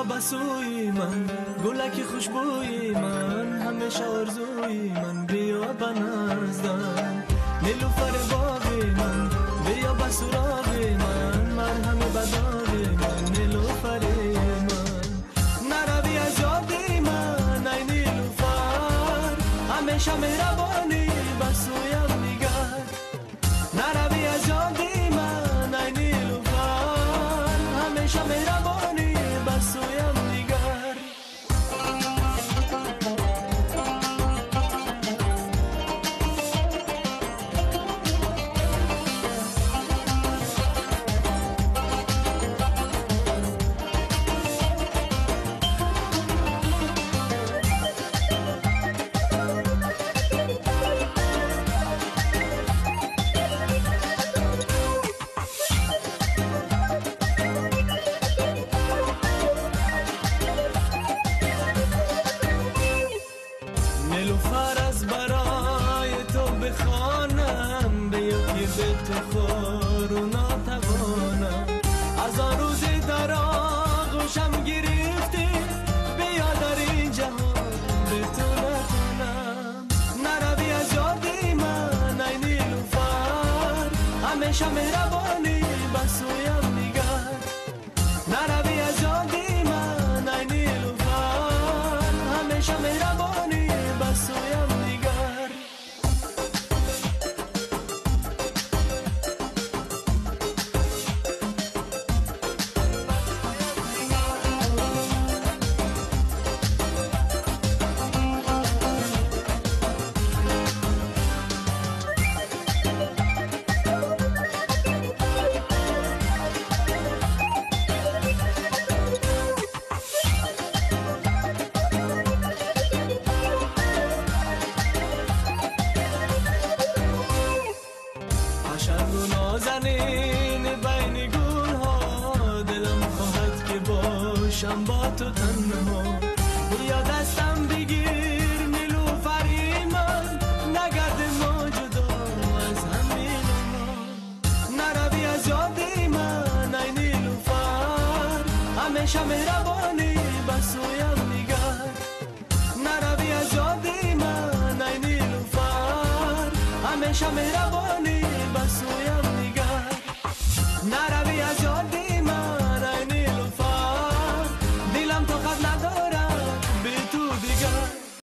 بیا بسوی من، گلک خوشبوی من، همیشه آرزوی من، بیا بنزدم نیلوفر باغی من، بیا بسراغی من، مرهم بداغی من، نیلوفر من. نروی از یادی من ای نیلوفر، همیشه مهربانی بسویم نگر. نروی از یادی من ای نیلوفر، همیشه مهربانی بسویم نگر. نیلوفر از برای تو بخوانم، بیا که به تو خور و ناتوانم. از آن روزی در آغوشم گرفتی، بیا در این جهان به تو نتونم. نروی از یادی من ای نیلوفر، همیشه مهربانی بسویم نگر. نروی از یادی من ای نیلوفر، همیشه مهربانی بسویم نگر. شب و نازنین بین گل ها، دلم خواهد که باشم با تو تنها. بیا دستم بگیر نیلوفری من، نگرد ما جدا از همین ما. نروی از یادی من ای نیلوفر، همیشه مهربانی بسویم نگر. نروی از یادی من ای نیلوفر، همیشه مهربانی بسویم نگر. نروی از یادی